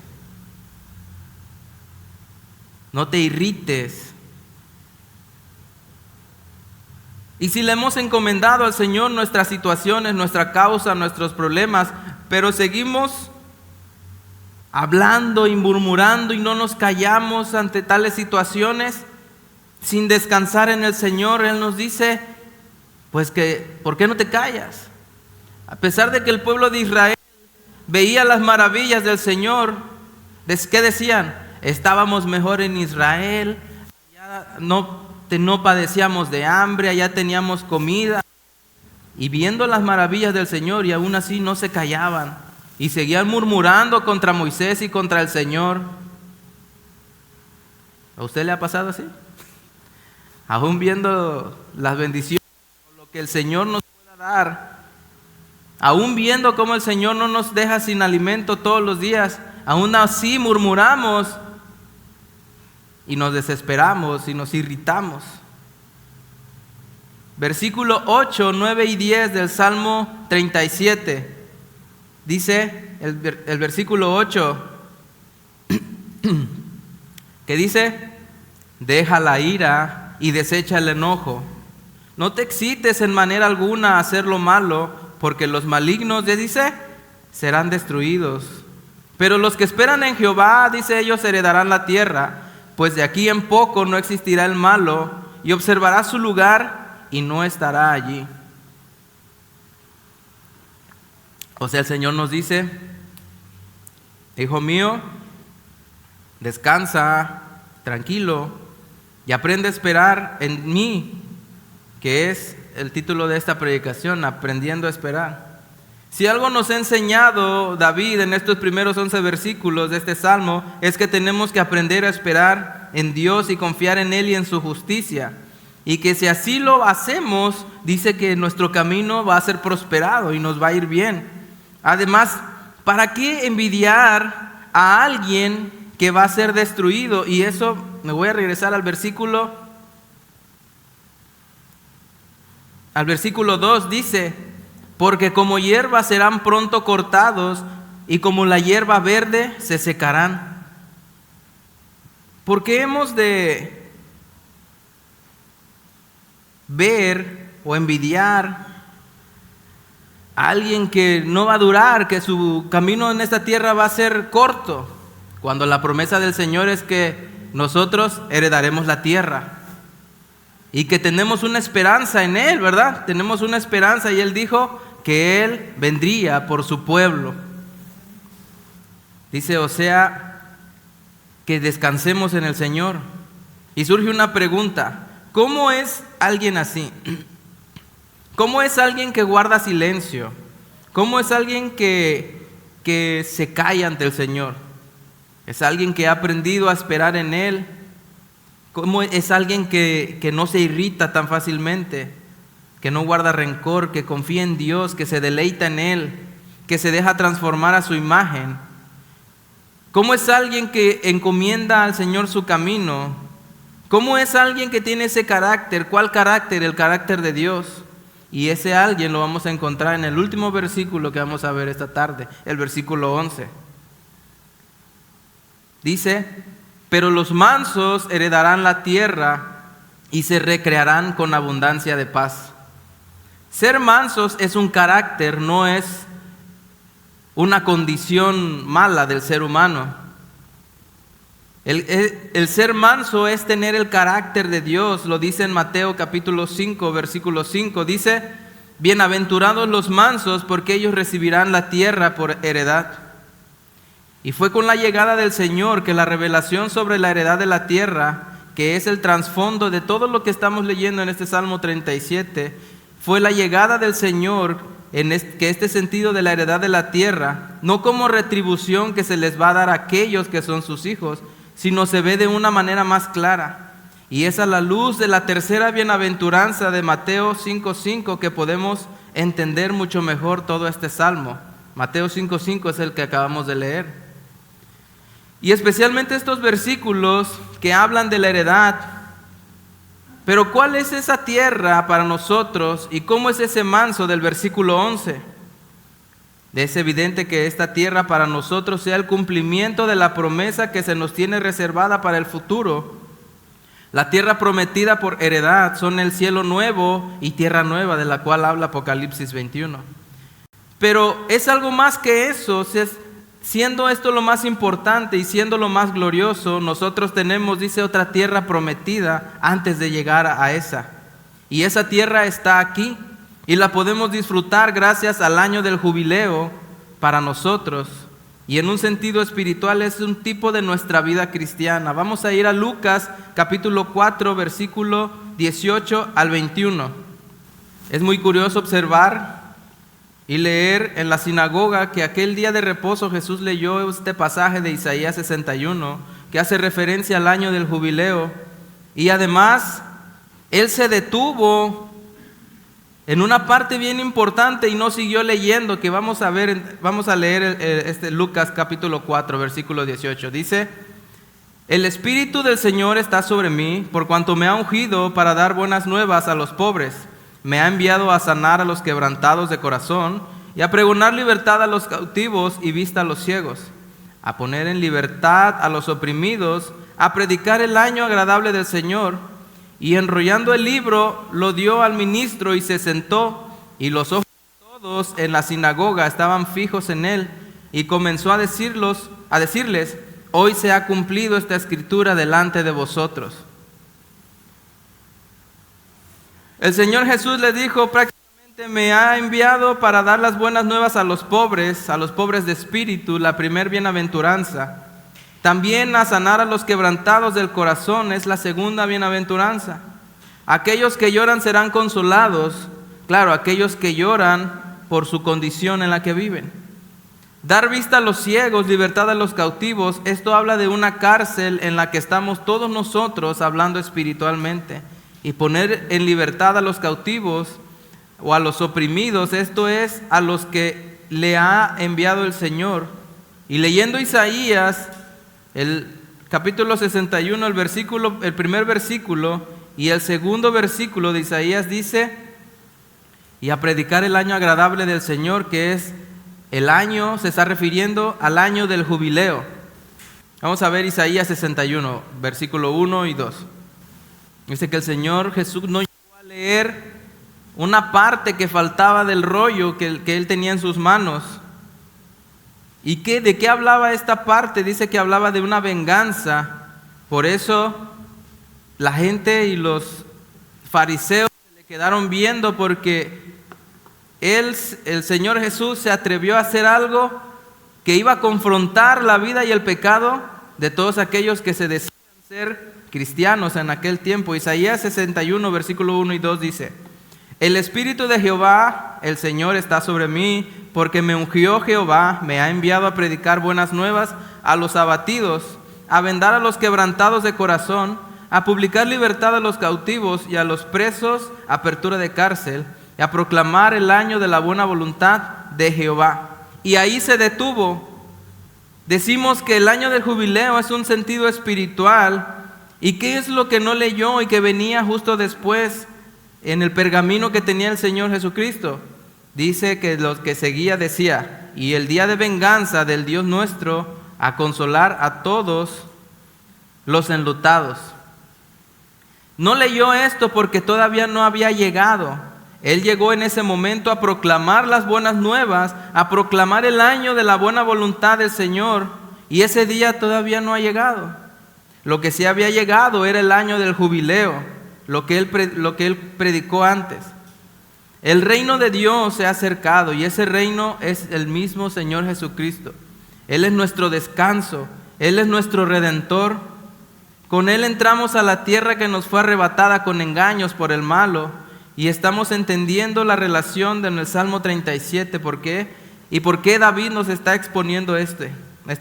no te irrites. Y si le hemos encomendado al Señor nuestras situaciones, nuestra causa, nuestros problemas, pero seguimos hablando y murmurando y no nos callamos ante tales situaciones, sin descansar en el Señor, Él nos dice: pues que, ¿por qué no te callas? A pesar de que el pueblo de Israel veía las maravillas del Señor, ¿qué decían? Estábamos mejor en Israel, allá no padecíamos de hambre, allá teníamos comida. Y viendo las maravillas del Señor, y aún así no se callaban, y seguían murmurando contra Moisés y contra el Señor. ¿A usted le ha pasado así? Aún viendo las bendiciones, lo que el Señor nos pueda dar, aún viendo cómo el Señor no nos deja sin alimento todos los días, aún así murmuramos y nos desesperamos y nos irritamos. Versículo 8, 9 y 10 del Salmo 37. Dice el versículo 8, que dice: deja la ira y desecha el enojo. No te excites en manera alguna a hacer lo malo, porque los malignos, dice, serán destruidos. Pero los que esperan en Jehová, dice, ellos heredarán la tierra, pues de aquí en poco no existirá el malo, y observará su lugar y no estará allí. O sea, el Señor nos dice: hijo mío, descansa, tranquilo, y aprende a esperar en mí, que es el título de esta predicación, aprendiendo a esperar. Si algo nos ha enseñado David en estos primeros 11 versículos de este salmo, es que tenemos que aprender a esperar en Dios y confiar en Él y en su justicia. Y que si así lo hacemos, dice que nuestro camino va a ser prosperado y nos va a ir bien. Además, ¿para qué envidiar a alguien que va a ser destruido? Y eso, me voy a regresar al versículo 2, dice: porque como hierba serán pronto cortados, y como la hierba verde se secarán. ¿Por qué hemos de ver o envidiar a alguien que no va a durar, que su camino en esta tierra va a ser corto, cuando la promesa del Señor es que nosotros heredaremos la tierra y que tenemos una esperanza en Él, ¿verdad? Tenemos una esperanza, y Él dijo que Él vendría por su pueblo. Dice, o sea, que descansemos en el Señor. Y surge una pregunta: ¿Cómo es alguien así? ¿Cómo es alguien que guarda silencio? ¿Cómo es alguien que se calla ante el Señor? ¿Es alguien que ha aprendido a esperar en Él? ¿Cómo es alguien que no se irrita tan fácilmente? Que no guarda rencor, que confía en Dios, que se deleita en Él, que se deja transformar a su imagen. ¿Cómo es alguien que encomienda al Señor su camino? ¿Cómo es alguien que tiene ese carácter? ¿Cuál carácter? El carácter de Dios. Y ese alguien lo vamos a encontrar en el último versículo que vamos a ver esta tarde, el versículo 11. Dice: pero los mansos heredarán la tierra y se recrearán con abundancia de paz. Ser mansos es un carácter, no es una condición mala del ser humano. El ser manso es tener el carácter de Dios, lo dice en Mateo capítulo 5, versículo 5. Dice: bienaventurados los mansos, porque ellos recibirán la tierra por heredad. Y fue con la llegada del Señor que la revelación sobre la heredad de la tierra, que es el trasfondo de todo lo que estamos leyendo en este Salmo 37, fue la llegada del Señor en este sentido de la heredad de la tierra, no como retribución que se les va a dar a aquellos que son sus hijos, sino se ve de una manera más clara. Y es a la luz de la tercera bienaventuranza de Mateo 5:5 que podemos entender mucho mejor todo este Salmo. Mateo 5:5 es el que acabamos de leer. Y especialmente estos versículos que hablan de la heredad. Pero ¿cuál es esa tierra para nosotros y cómo es ese manso del versículo 11? Es evidente que esta tierra para nosotros sea el cumplimiento de la promesa que se nos tiene reservada para el futuro. La tierra prometida por heredad son el cielo nuevo y tierra nueva, de la cual habla Apocalipsis 21. Pero es algo más que eso. Siendo esto lo más importante y siendo lo más glorioso, nosotros tenemos, dice, otra tierra prometida antes de llegar a esa. Y esa tierra está aquí y la podemos disfrutar gracias al año del jubileo para nosotros. Y en un sentido espiritual es un tipo de nuestra vida cristiana. Vamos a ir a Lucas capítulo 4, versículo 18 al 21. Es muy curioso observar y leer en la sinagoga que aquel día de reposo Jesús leyó este pasaje de Isaías 61 que hace referencia al año del jubileo, y además Él se detuvo en una parte bien importante y no siguió leyendo, que vamos a leer Lucas capítulo 4 versículo 18. Dice: el Espíritu del Señor está sobre mí, por cuanto me ha ungido para dar buenas nuevas a los pobres. Me ha enviado a sanar a los quebrantados de corazón y a pregonar libertad a los cautivos y vista a los ciegos, a poner en libertad a los oprimidos, a predicar el año agradable del Señor. Y enrollando el libro, lo dio al ministro y se sentó, y los ojos de todos en la sinagoga estaban fijos en él, y comenzó a decirles: hoy se ha cumplido esta escritura delante de vosotros. El Señor Jesús le dijo prácticamente: me ha enviado para dar las buenas nuevas a los pobres de espíritu, la primer bienaventuranza. También a sanar a los quebrantados del corazón es la segunda bienaventuranza. Aquellos que lloran serán consolados, claro, aquellos que lloran por su condición en la que viven. Dar vista a los ciegos, libertad a los cautivos, esto habla de una cárcel en la que estamos todos nosotros hablando espiritualmente. Y poner en libertad a los cautivos o a los oprimidos, esto es a los que le ha enviado el Señor. Y leyendo Isaías, el capítulo 61, el primer versículo y el segundo versículo de Isaías dice: y a predicar el año agradable del Señor, que es el año, se está refiriendo al año del jubileo. Vamos a ver Isaías 61, versículo 1 y 2. Dice que el Señor Jesús no llegó a leer una parte que faltaba del rollo que Él tenía en sus manos. ¿Y de qué hablaba esta parte? Dice que hablaba de una venganza. Por eso la gente y los fariseos se le quedaron viendo, porque el Señor Jesús se atrevió a hacer algo que iba a confrontar la vida y el pecado de todos aquellos que se decían ser cristianos en aquel tiempo. Isaías 61, versículo 1 y 2 dice: el Espíritu de Jehová, el Señor, está sobre mí, porque me ungió Jehová, me ha enviado a predicar buenas nuevas a los abatidos, a vendar a los quebrantados de corazón, a publicar libertad a los cautivos y a los presos apertura de cárcel, y a proclamar el año de la buena voluntad de Jehová. Y ahí se detuvo. Decimos que el año del jubileo es un sentido espiritual. ¿Y qué es lo que no leyó y que venía justo después en el pergamino que tenía el Señor Jesucristo? Dice que lo que seguía decía: y el día de venganza del Dios nuestro, a consolar a todos los enlutados. No leyó esto porque todavía no había llegado. Él llegó en ese momento a proclamar las buenas nuevas, a proclamar el año de la buena voluntad del Señor, y ese día todavía no ha llegado. Lo que sí había llegado era el año del jubileo, lo que él predicó antes. El reino de Dios se ha acercado, y ese reino es el mismo Señor Jesucristo. Él es nuestro descanso, Él es nuestro Redentor. Con Él entramos a la tierra que nos fue arrebatada con engaños por el malo, y estamos entendiendo la relación de en el Salmo 37. ¿Por qué? ¿Y por qué David nos está exponiendo este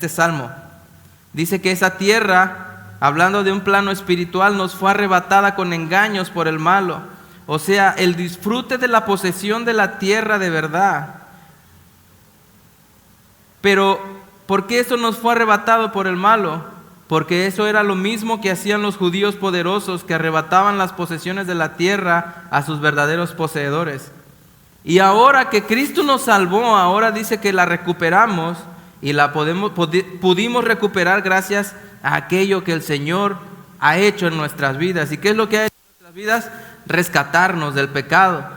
salmo? Dice que esa tierra, hablando de un plano espiritual, nos fue arrebatada con engaños por el malo. O sea, el disfrute de la posesión de la tierra de verdad. Pero, ¿por qué eso nos fue arrebatado por el malo? Porque eso era lo mismo que hacían los judíos poderosos, que arrebataban las posesiones de la tierra a sus verdaderos poseedores. Y ahora que Cristo nos salvó, ahora dice que la recuperamos, y la pudimos recuperar gracias a aquello que el Señor ha hecho en nuestras vidas. ¿Y qué es lo que ha hecho en nuestras vidas? Rescatarnos del pecado.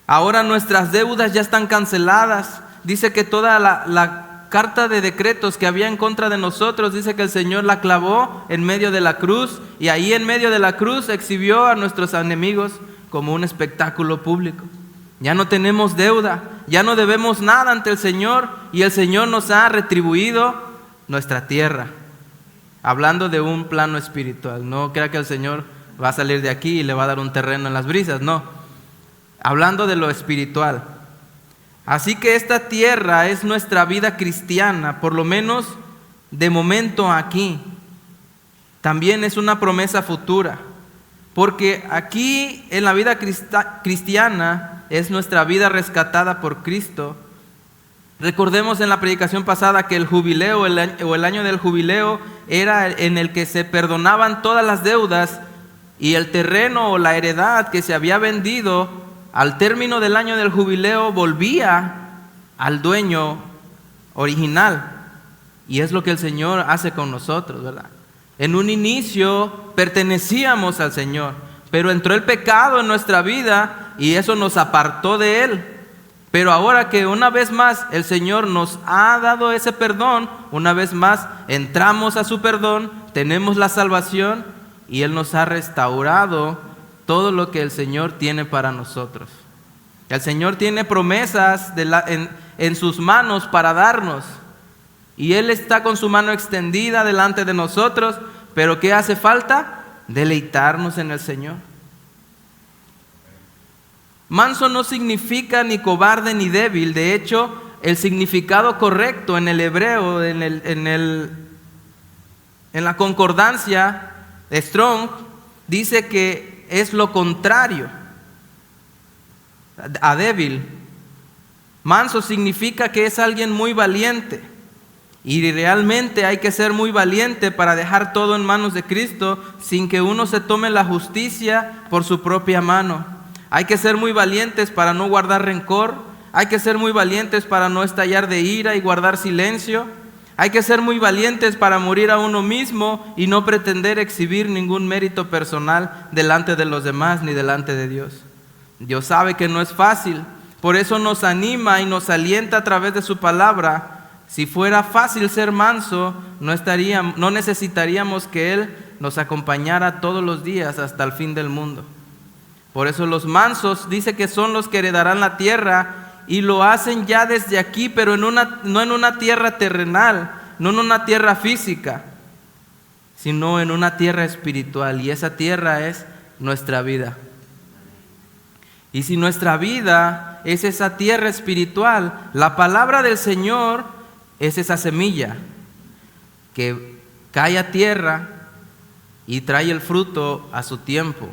Ahora nuestras deudas ya están canceladas. Dice que toda la carta de decretos que había en contra de nosotros, dice que el Señor la clavó en medio de la cruz, y ahí en medio de la cruz exhibió a nuestros enemigos como un espectáculo público. Ya no tenemos deuda, ya no debemos nada ante el Señor, y el Señor nos ha retribuido nuestra tierra. Hablando de un plano espiritual, no crea que el Señor va a salir de aquí y le va a dar un terreno en las brisas, no. Hablando de lo espiritual. Así que esta tierra es nuestra vida cristiana, por lo menos de momento aquí. También es una promesa futura, porque aquí en la vida cristiana es nuestra vida rescatada por Cristo. Recordemos en la predicación pasada que el jubileo o el año del jubileo era en el que se perdonaban todas las deudas, y el terreno o la heredad que se había vendido al término del año del jubileo volvía al dueño original. Y es lo que el Señor hace con nosotros, ¿verdad? En un inicio pertenecíamos al Señor, pero entró el pecado en nuestra vida y eso nos apartó de Él. Pero ahora que una vez más el Señor nos ha dado ese perdón, una vez más entramos a su perdón, tenemos la salvación, y Él nos ha restaurado todo lo que el Señor tiene para nosotros. El Señor tiene promesas en sus manos para darnos, y Él está con su mano extendida delante de nosotros. Pero ¿qué hace falta? Deleitarnos en el Señor. Manso no significa ni cobarde ni débil. De hecho, el significado correcto en el hebreo, en la concordancia de Strong, dice que es lo contrario a débil. Manso significa que es alguien muy valiente, y realmente hay que ser muy valiente para dejar todo en manos de Cristo sin que uno se tome la justicia por su propia mano. Hay que ser muy valientes para no guardar rencor, hay que ser muy valientes para no estallar de ira y guardar silencio. Hay que ser muy valientes para morir a uno mismo y no pretender exhibir ningún mérito personal delante de los demás ni delante de Dios. Dios sabe que no es fácil, por eso nos anima y nos alienta a través de su palabra. Si fuera fácil ser manso, no necesitaríamos que Él nos acompañara todos los días hasta el fin del mundo. Por eso los mansos dice que son los que heredarán la tierra, y lo hacen ya desde aquí, pero no en una tierra terrenal, no en una tierra física. sino en una tierra espiritual, y esa tierra es nuestra vida. Y si nuestra vida es esa tierra espiritual, la palabra del Señor es esa semilla que cae a tierra y trae el fruto a su tiempo.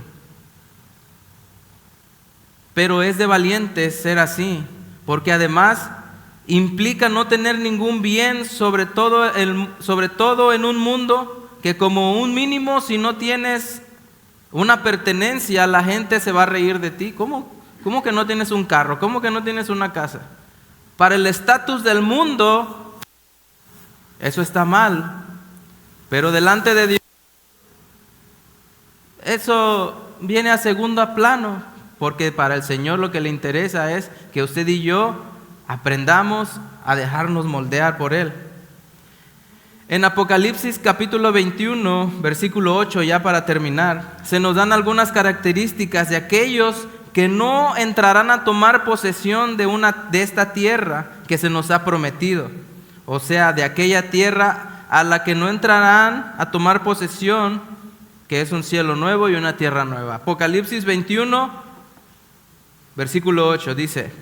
Pero es de valientes ser así, porque además implica no tener ningún bien, sobre todo en un mundo que como un mínimo, si no tienes una pertenencia, la gente se va a reír de ti. ¿Cómo que no tienes un carro? ¿Cómo que no tienes una casa? Para el estatus del mundo, eso está mal, pero delante de Dios, eso viene a segundo plano, porque para el Señor lo que le interesa es que usted y yo aprendamos a dejarnos moldear por Él. En Apocalipsis capítulo 21, versículo 8, ya para terminar, se nos dan algunas características de aquellos que no entrarán a tomar posesión de esta tierra que se nos ha prometido. O sea, de aquella tierra a la que no entrarán a tomar posesión, que es un cielo nuevo y una tierra nueva. Apocalipsis 21, versículo 8 dice: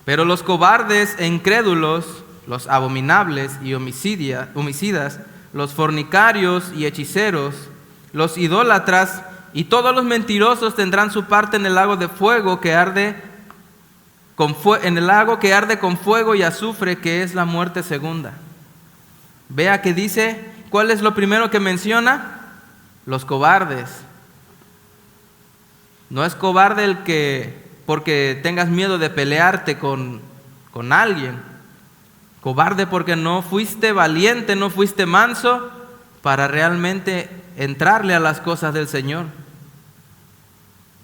pero los cobardes e incrédulos, los abominables y homicidas, los fornicarios y hechiceros, los idólatras y todos los mentirosos tendrán su parte en el lago de fuego que arde con fuego y azufre, que es la muerte segunda. Vea que dice, ¿cuál es lo primero que menciona? Los cobardes. No es cobarde el que porque tengas miedo de pelearte con alguien. Cobarde porque no fuiste valiente, no fuiste manso para realmente entrarle a las cosas del Señor.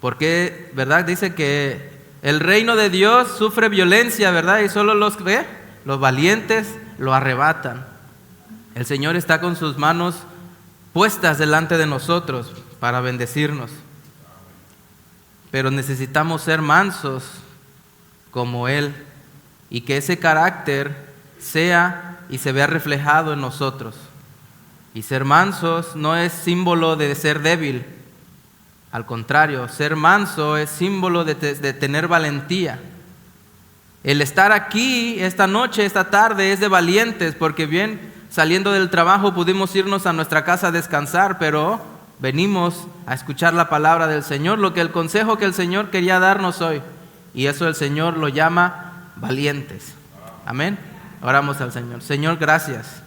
Porque, ¿verdad? Dice que el reino de Dios sufre violencia, ¿verdad? Y solo los valientes lo arrebatan. El Señor está con sus manos puestas delante de nosotros para bendecirnos. Pero necesitamos ser mansos como Él, y que ese carácter sea y se vea reflejado en nosotros. Y ser mansos no es símbolo de ser débil. Al contrario, ser manso es símbolo de tener valentía. El estar aquí esta noche, esta tarde, es de valientes, porque bien, saliendo del trabajo pudimos irnos a nuestra casa a descansar, pero venimos a escuchar la palabra del Señor, el consejo que el Señor quería darnos hoy. Y eso el Señor lo llama valientes. Amén. Oramos al Señor. Señor, gracias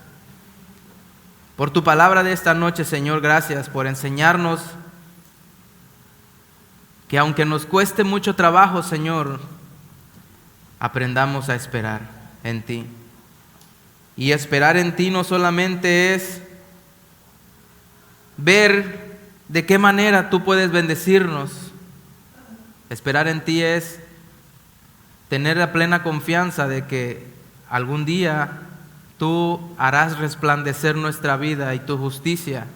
por tu palabra de esta noche, Señor. Gracias por enseñarnos que aunque nos cueste mucho trabajo, Señor, aprendamos a esperar en ti. Y esperar en ti no solamente es ver de qué manera tú puedes bendecirnos. Esperar en ti es tener la plena confianza de que algún día tú harás resplandecer nuestra vida y tu justicia.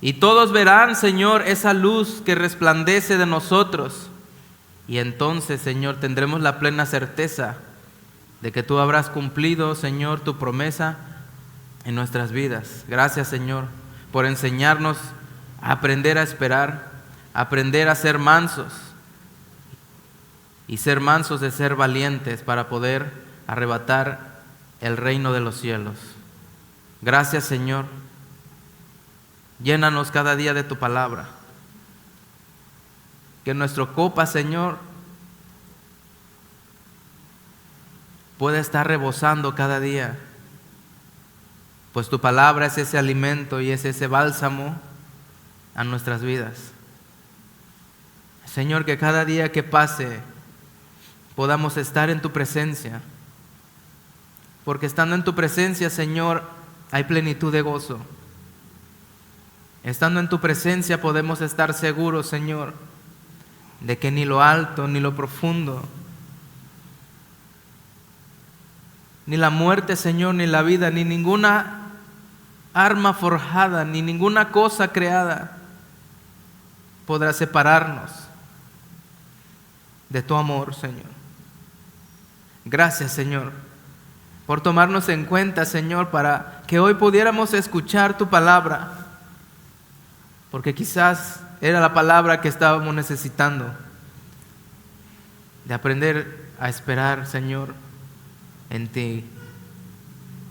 Y todos verán, Señor, esa luz que resplandece de nosotros. Y entonces, Señor, tendremos la plena certeza de que tú habrás cumplido, Señor, tu promesa en nuestras vidas. Gracias, Señor, por enseñarnos a aprender a esperar, a aprender a ser mansos. Y ser mansos es ser valientes para poder arrebatar el reino de los cielos. Gracias, Señor. Llénanos cada día de tu palabra. Que nuestra copa, Señor, pueda estar rebosando cada día, pues tu palabra es ese alimento y es ese bálsamo a nuestras vidas. Señor, que cada día que pase podamos estar en tu presencia, porque estando en tu presencia, Señor, hay plenitud de gozo. Estando en tu presencia podemos estar seguros, Señor, de que ni lo alto, ni lo profundo, ni la muerte, Señor, ni la vida, ni ninguna arma forjada, ni ninguna cosa creada podrá separarnos de tu amor, Señor. Gracias, Señor, por tomarnos en cuenta, Señor, para que hoy pudiéramos escuchar tu palabra, porque quizás era la palabra que estábamos necesitando, de aprender a esperar, Señor, en ti.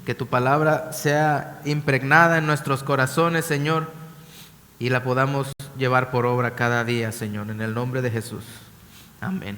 Que tu palabra sea impregnada en nuestros corazones, Señor, y la podamos llevar por obra cada día, Señor, en el nombre de Jesús. Amén.